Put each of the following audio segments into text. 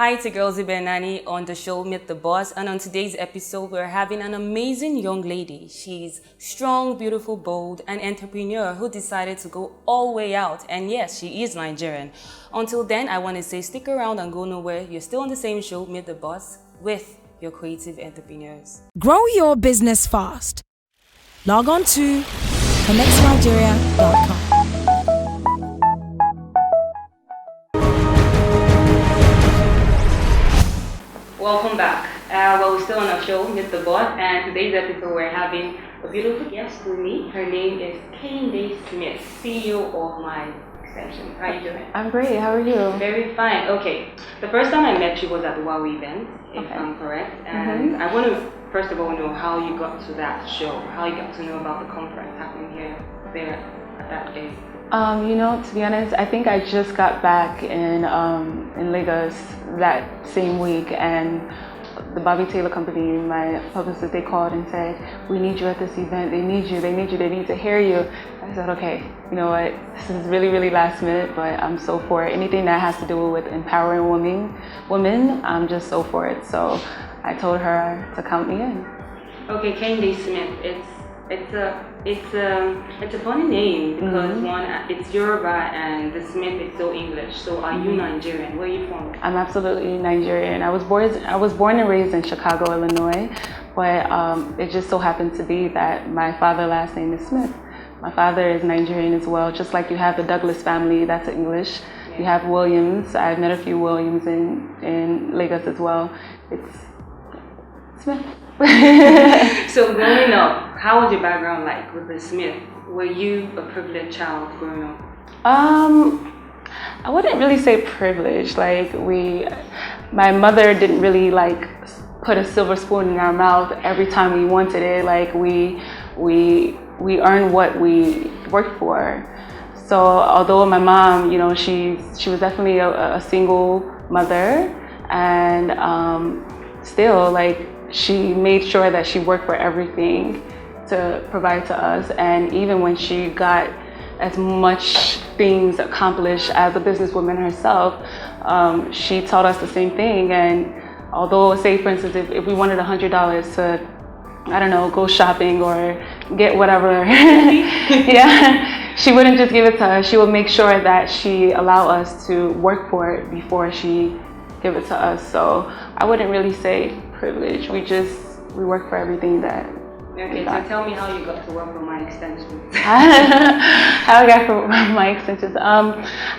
Hi, it's your girl Zibenani on the show Meet the Boss, and on today's episode we're having an amazing young lady. She's strong, beautiful, bold, an entrepreneur who decided to go all the way out, and yes, she is Nigerian. Until then, I want to say stick around and go nowhere. You're still on the same show, Meet the Boss, with your creative entrepreneurs. Grow your business fast. Log on to connectnigeria.com. Welcome back. We're still on our show, Meet the Boss, and today's episode we're having a beautiful guest with me. Her name is Kehinde Smith, CEO of my Extensionz. How are you doing? I'm great. How are you? Very fine. Okay. The first time I met you was at the WOW event, if I'm correct. And I want to first of all know how you got to that show, how you got to know about the conference happening there at that day. To be honest, I think I just got back in Lagos that same week, and the Bobby Taylor company, my publicist, they called and said, "We need you at this event. They need you. They need you. They need to hear you." I said, "Okay, you know what? This is really, really last minute, but I'm so for it. Anything that has to do with empowering women, I'm just so for it." So I told her to count me in. Okay, Kehinde Smith. It's a funny name because one, it's Yoruba and the Smith is so English. So are you Nigerian? Where are you from? I'm absolutely Nigerian. I was born and raised in Chicago, Illinois, but it just so happened to be that my father's last name is Smith. My father is Nigerian as well, just like you have the Douglas family, that's English. You have Williams. I've met a few Williams in Lagos as well. It's Smith. So growing up, how was your background like with the Smith? Were you a privileged child growing up? I wouldn't really say privileged. My mother didn't really put a silver spoon in our mouth every time we wanted it. We earned what we worked for. So although my mom, she was definitely a single mother, and still she made sure that she worked for everything to provide to us. And even when she got as much things accomplished as a businesswoman herself, she taught us the same thing. And although, say for instance, if we wanted $100 to, I don't know, go shopping or get whatever, yeah, she wouldn't just give it to us. She would make sure that she allowed us to work for it before she give it to us. So I wouldn't really say privilege. We work for everything that. Okay, so tell me how you got to work for my Extensionz. How I got for my Extensionz.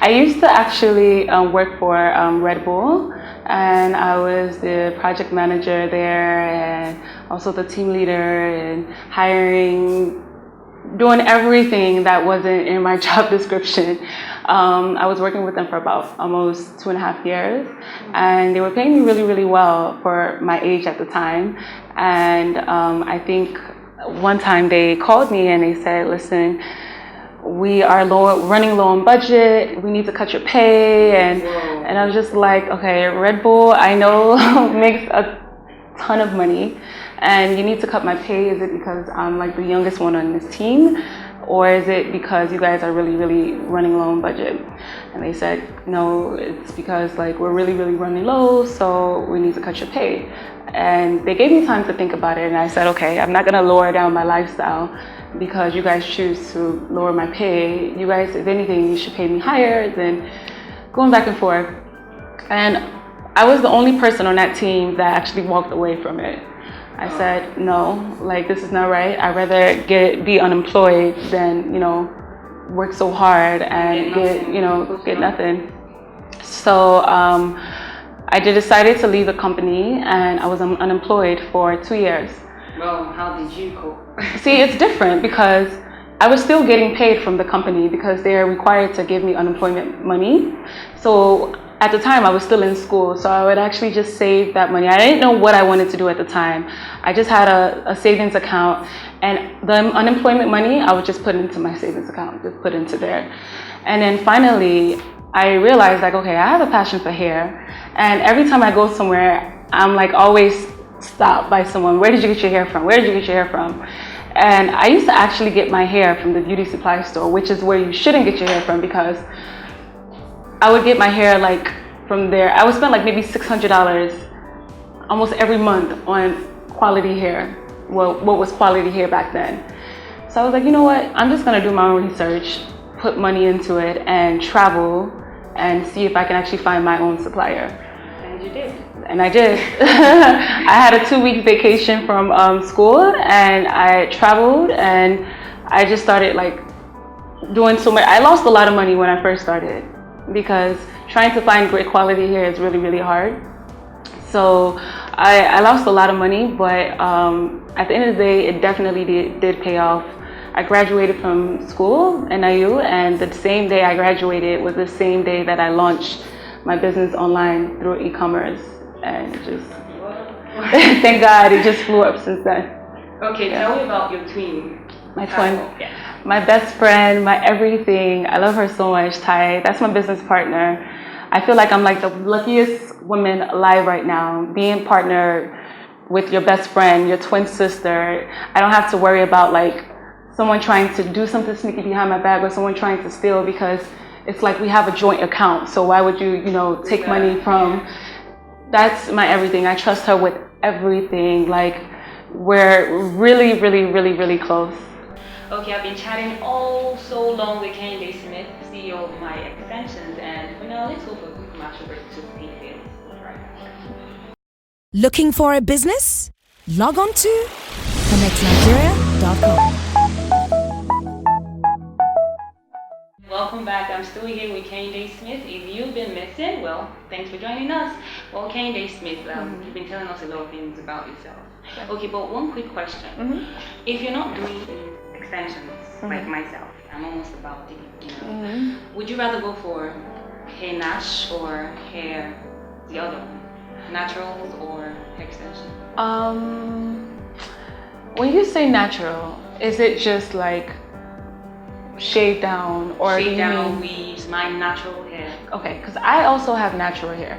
I used to actually work for Red Bull, and I was the project manager there, and also the team leader, and hiring, doing everything that wasn't in my job description. I was working with them for about almost 2.5 years, and they were paying me really, really well for my age at the time. And I think one time they called me and they said, "Listen, we are running low on budget. We need to cut your pay." And I was just like, "Okay, Red Bull, I know makes a ton of money, and you need to cut my pay. Is it because I'm the youngest one on this team? Or is it because you guys are really, really running low on budget?" And they said, "No, it's because we're really, really running low, so we need to cut your pay." And they gave me time to think about it, and I said, "Okay, I'm not gonna lower down my lifestyle because you guys choose to lower my pay. You guys, if anything, you should pay me higher." Then going back and forth. And I was the only person on that team that actually walked away from it. I said, "No, this is not right. I'd rather be unemployed than, work so hard and get nothing." So I decided to leave the company, and I was unemployed for 2 years. Well, how did you cope? See, it's different because I was still getting paid from the company because they're required to give me unemployment money. So at the time, I was still in school, so I would actually just save that money. I didn't know what I wanted to do at the time. I just had a savings account, and the unemployment money, I would just put into my savings account, just put into there. And then finally, I realized okay, I have a passion for hair, and every time I go somewhere, I'm always stopped by someone. "Where did you get your hair from? Where did you get your hair from?" And I used to actually get my hair from the beauty supply store, which is where you shouldn't get your hair from, because I would get my hair from there. I would spend like maybe $600 almost every month on quality hair. Well, what was quality hair back then? So I was like, you know what? I'm just gonna do my own research, put money into it, and travel and see if I can actually find my own supplier. And you did. And I did. I had a 2-week vacation from school, and I traveled, and I just started like doing so much. I lost a lot of money when I first started because trying to find great quality hair is really, really hard. So I lost a lot of money, but at the end of the day, it definitely did pay off. I graduated from school, NIU, and the same day I graduated was the same day that I launched my business online through e-commerce, and just thank God it just flew up since then. Okay, tell me about your twin. My twin, my best friend, my everything. I love her so much, Ty. That's my business partner. I feel like I'm like the luckiest woman alive right now, being partnered with your best friend, your twin sister. I don't have to worry about like someone trying to do something sneaky behind my back or someone trying to steal, because it's like we have a joint account. So why would you know, take money from? That's my everything. I trust her with everything. Like, we're really, really, really, really close. Okay, I've been chatting all so long with Kehinde Smith, CEO of my Extensionz, and for now, let's go for a quick commercial break to pay the bills. Right back. Looking for a business? Log on to connectnigeria.com. Welcome back. I'm still here with Kehinde Smith. If you've been missing, well, thanks for joining us. Well, Kehinde Smith, you've been telling us a lot of things about yourself. Okay, but one quick question. If you're not doing extensions like myself, I'm almost about to, would you rather go for hair nash or hair, the other one, naturals or hair extension? When you say natural, is it just like shave down or shave down, weaves, my natural hair? Okay, because I also have natural hair,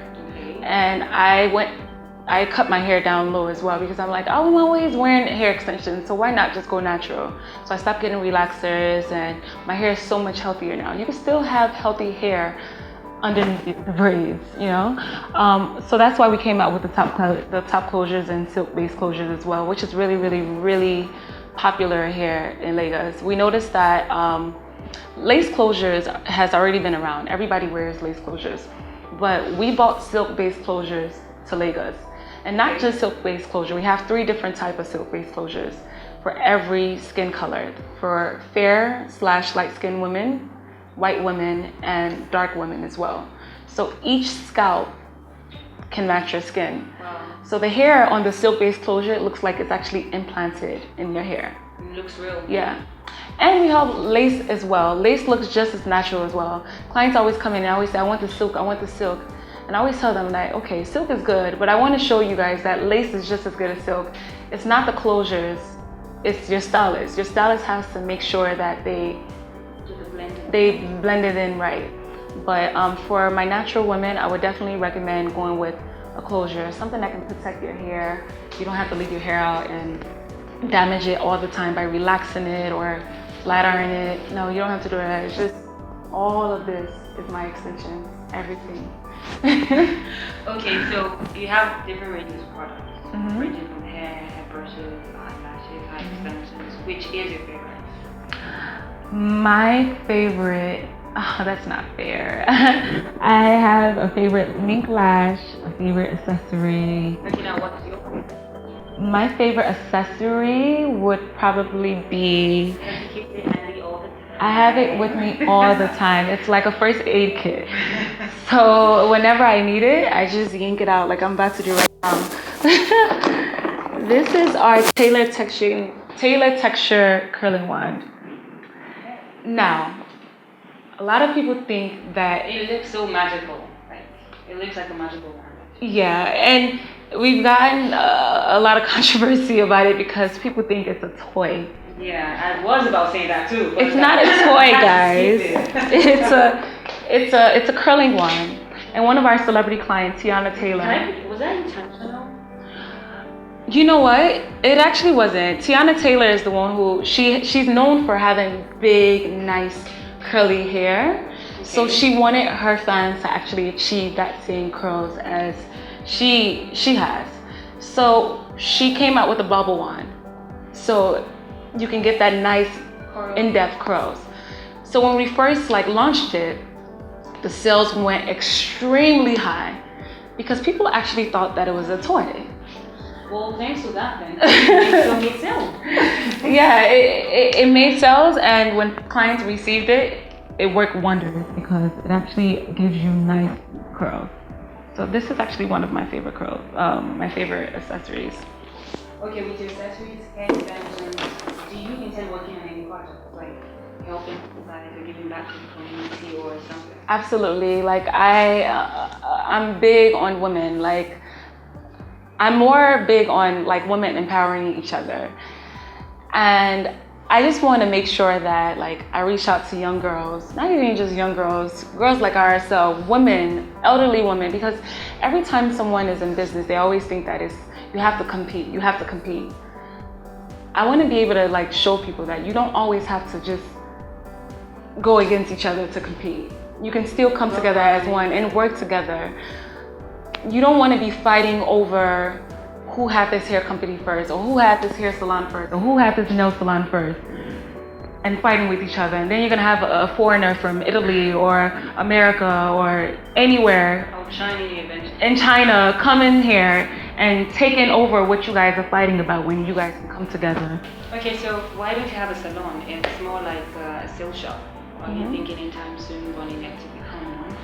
and I cut my hair down low as well because I'm like, I'm always wearing hair extensions, so why not just go natural? So I stopped getting relaxers, and my hair is so much healthier now. You can still have healthy hair underneath the braids, you know? So that's why we came out with the top closures and silk-based closures as well, which is really, really, really popular here in Lagos. We noticed that lace closures has already been around. Everybody wears lace closures, but we bought silk-based closures to Lagos. And not just silk-based closure, we have 3 different types of silk-based closures for every skin color, for fair/light-skinned women, white women, and dark women as well. So each scalp can match your skin. Wow. So the hair on the silk-based closure, it looks like it's actually implanted in your hair. It looks real. Yeah. And we have lace as well. Lace looks just as natural as well. Clients always come in and always say, I want the silk, I want the silk. And I always tell them that, okay, silk is good, but I want to show you guys that lace is just as good as silk. It's not the closures, it's your stylist. Your stylist has to make sure that they blend it in right. But for my natural women, I would definitely recommend going with a closure, something that can protect your hair. You don't have to leave your hair out and damage it all the time by relaxing it or flat iron it. No, you don't have to do that. It's just all of this is my extension, everything. Okay, so you have different ranges of products, ranging from hair brushes, eyelashes, eye extensions. Which is your favorite? My favorite, that's not fair. I have a favorite mink lash, a favorite accessory. Okay, now what's your favorite? My favorite accessory would probably be, Because you keep it handy all the time. I have it with me all the time. It's like a first aid kit. So whenever I need it, I just yank it out like I'm about to do right now. This is our Tailor Texture Curling Wand. Now, a lot of people think that it looks so magical. Like, it looks like a magical wand. Yeah, and we've gotten a lot of controversy about it because people think it's a toy. Yeah, I was about saying that too. But it's not a toy, guys. It's a curling wand. And one of our celebrity clients, Tiana Taylor. Was that intentional? You know what? It actually wasn't. Tiana Taylor is the one who she's known for having big, nice, curly hair. So she wanted her fans to actually achieve that same curls as she has. So she came out with a bubble wand, so you can get that nice in-depth curls. So when we first launched it, the sales went extremely high because people actually thought that it was a toy. Well, thanks to that then, it still made sales. Yeah, it made sales, and when clients received it, it worked wonders because it actually gives you nice curls. So this is actually one of my favorite curls, my favorite accessories. Okay, with your accessories, hair extensions, do you intend working on any projects, like helping society or giving back to the community or something? Absolutely. I'm big on women. I'm more big on women empowering each other, and I just want to make sure that I reach out to young girls, not even just young girls like ourselves, women, elderly women, because every time someone is in business, they always think that you have to compete. I want to be able to show people that you don't always have to just go against each other to compete. You can still come together as one and work together. You don't want to be fighting over who had this hair company first, or who had this hair salon first, or who had this nail salon first, and fighting with each other. And then you're gonna have a foreigner from Italy or America or anywhere in China come in here and taking over what you guys are fighting about when you guys can come together. Okay, so why don't you have a salon? It's more like a sales shop. Are you thinking in time soon wanting it to become one?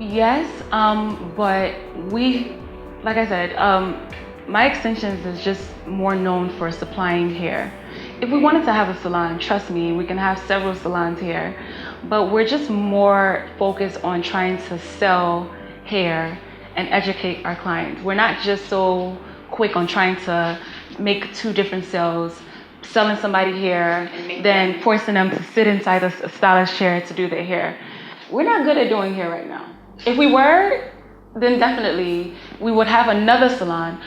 Yes, but like I said, my Extensionz is just more known for supplying hair. If we wanted to have a salon, trust me, we can have several salons here, but we're just more focused on trying to sell hair and educate our clients. We're not just so quick on trying to make 2 different sales, selling somebody hair, then forcing them to sit inside a stylist chair to do their hair. We're not good at doing hair right now. If we were, then definitely we would have another salon,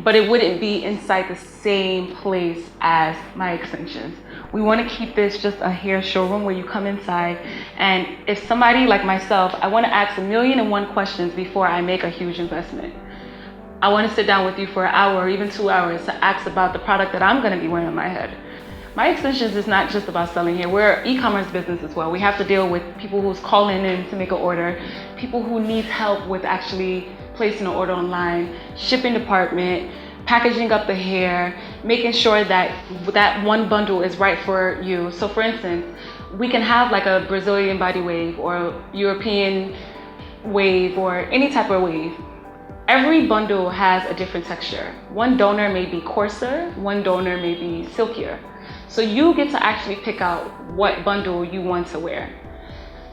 but it wouldn't be inside the same place as my Extensionz. We want to keep this just a hair showroom where you come inside, and if somebody like myself, I want to ask 1,000,001 questions before I make a huge investment. I want to sit down with you for an hour or even 2 hours to ask about the product that I'm going to be wearing on my head. My Extensionz is not just about selling hair. We're an e-commerce business as well. We have to deal with people who's calling in to make an order, people who need help with actually placing an order online, shipping department, packaging up the hair, making sure that that one bundle is right for you. So for instance, we can have a Brazilian body wave or European wave or any type of wave. Every bundle has a different texture. One donor may be coarser, one donor may be silkier. So you get to actually pick out what bundle you want to wear.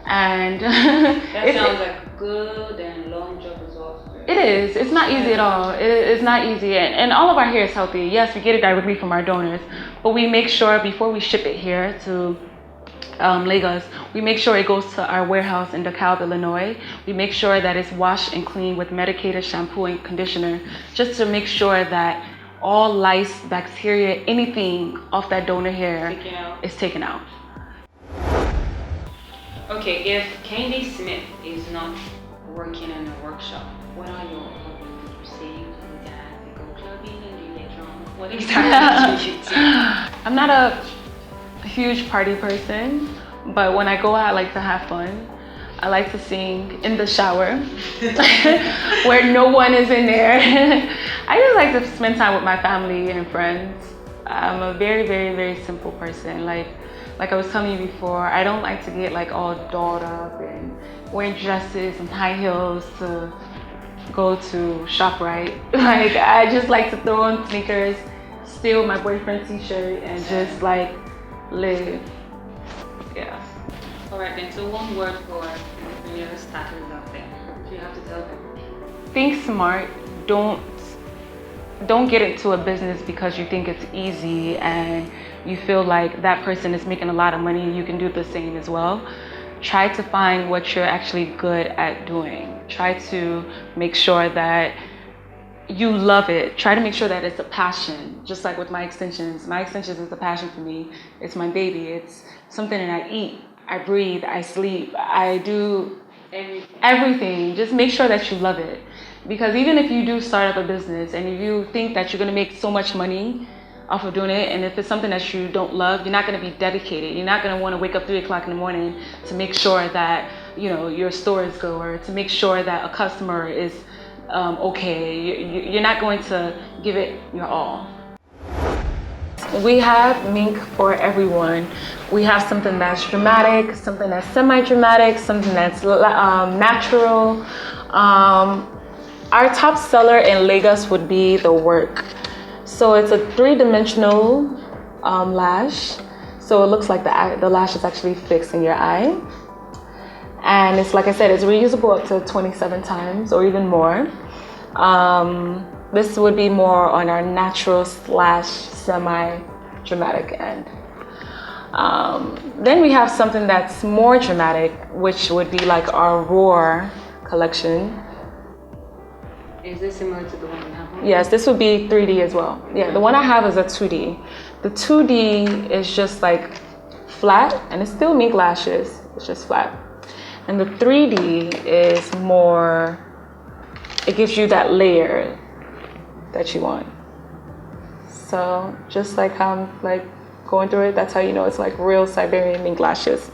And that sounds like a good and long job as well. It is. It's not easy at all. It's not easy. And all of our hair is healthy. Yes, we get it directly from our donors, but we make sure before we ship it here to Lagos, we make sure it goes to our warehouse in DeKalb, Illinois. We make sure that it's washed and cleaned with medicated shampoo and conditioner, just to make sure that all lice, bacteria, anything off that donor hair is taken out. Okay, if Kehinde Smith is not working in a workshop, what are your hobbies? Do you sing, do you dance, do you go clubbing, and do you get drunk? What exactly do you do? I'm not a huge party person, but when I go out, I like to have fun. I like to sing in the shower where no one is in there. I just like to spend time with my family and friends. I'm a very, very, very simple person. Like I was telling you before, I don't like to get all dolled up and wearing dresses and high heels to go to ShopRite. I just like to throw on sneakers, steal my boyfriend's t-shirt, and just live. Yeah. All right, then, so one word for your starters out there. You have to tell them. Think smart. Don't get into a business because you think it's easy and you feel like that person is making a lot of money and you can do the same as well. Try to find what you're actually good at doing. Try to make sure that you love it. Try to make sure that it's a passion. Just like with my Extensionz. My Extensionz is a passion for me. It's my baby. It's something that I eat. I breathe, I sleep, I do everything. Just make sure that you love it. Because even if you do start up a business and if you think that you're going to make so much money off of doing it, and if it's something that you don't love, you're not going to be dedicated. You're not going to want to wake up 3 o'clock in the morning to make sure that, you know, your stores go, or to make sure that a customer is okay. You're not going to give it your all. We have mink for everyone. We have something that's dramatic, something that's semi-dramatic, something that's natural. Our top seller in Lagos would be the work. So it's a 3-dimensional lash. So it looks like the lash is actually fixed in your eye. And it's, like I said, it's reusable up to 27 times or even more. This would be more on our natural / semi-dramatic end. Then we have something that's more dramatic, which would be like our Roar collection. Is this similar to the one you have? Yes, this would be 3D as well. Yeah, the one I have is a 2D. The 2D is just like flat, and it's still mink lashes, it's just flat. And the 3D is more, it gives you that layer that you want. So just like how I'm like going through it, that's how you know it's like real Siberian mink lashes.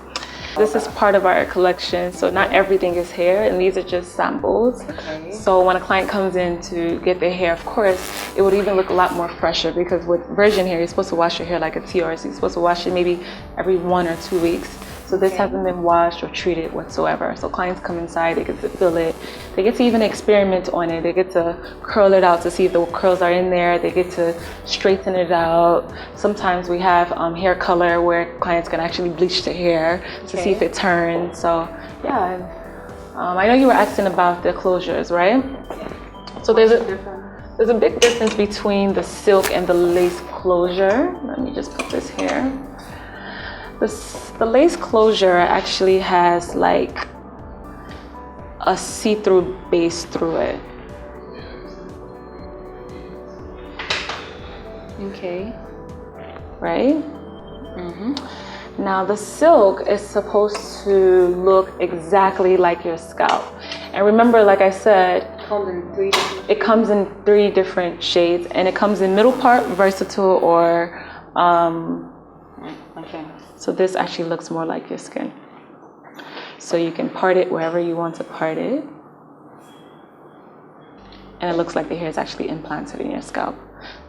This is part of our collection, so not everything is hair, and these are just samples. Okay. So when a client comes in to get their hair, of course, it would even look a lot more fresher, because with virgin hair, you're supposed to wash your hair like a TRS. You're supposed to wash it maybe every 1 or 2 weeks. So this hasn't been washed or treated whatsoever. So clients come inside, they get to feel it. They get to even experiment on it. They get to curl it out to see if the curls are in there. They get to straighten it out. Sometimes we have hair color where clients can actually bleach their hair to see if it turns. So yeah, I know you were asking about the closures, right? Yeah. So there's a big difference between the silk and the lace closure. Let me just put this here. The lace closure actually has like a see-through base through it. Okay. Right? Mm-hmm. Now the silk is supposed to look exactly like your scalp. And remember, like I said, it comes in 3 different shades, and it comes in middle part, versatile, or okay. So this actually looks more like your skin. So you can part it wherever you want to part it. And it looks like the hair is actually implanted in your scalp.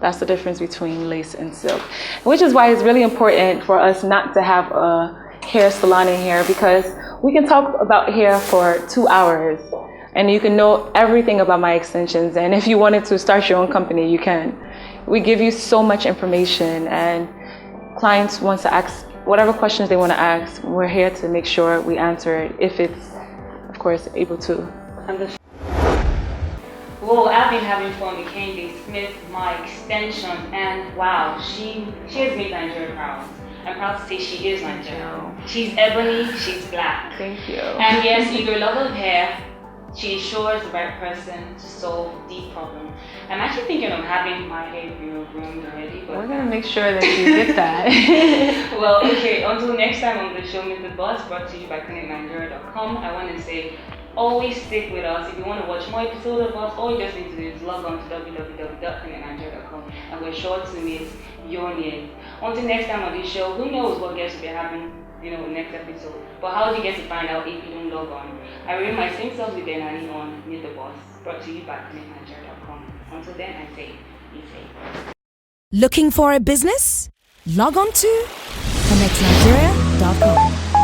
That's the difference between lace and silk. Which is why it's really important for us not to have a hair salon in here, because we can talk about hair for 2 hours and you can know everything about my extensions. And if you wanted to start your own company, you can. We give you so much information, and clients want to ask whatever questions they want to ask. We're here to make sure we answer it, if it's, of course, able to. Well, I've been having fun with Kehinde Smith, my extension, and wow, she has made Nigeria proud. I'm proud to say she is Nigerian. She's ebony, she's black. Thank you. And yes, if you're a lover of hair, she sure is the right person to solve the problem. I'm actually thinking of having my hair groomed already. But we're going to make sure that you get that. Well, okay, until next time on the show, Meet the Boss, brought to you by connectnigeria.com. I want to say, always stick with us. If you want to watch more episodes of us, all you just need to do is log on to www.connectnigeria.com, and we're sure to meet your needs. Until next time on this show, who knows what guests will be having, next episode. But how do you get to find out if you don't log on? I remain my same self with Denani on Meet the Boss, brought to you by connectnigeria.com. Until then, I say, be safe. Looking for a business? Log on to connectnigeria.com.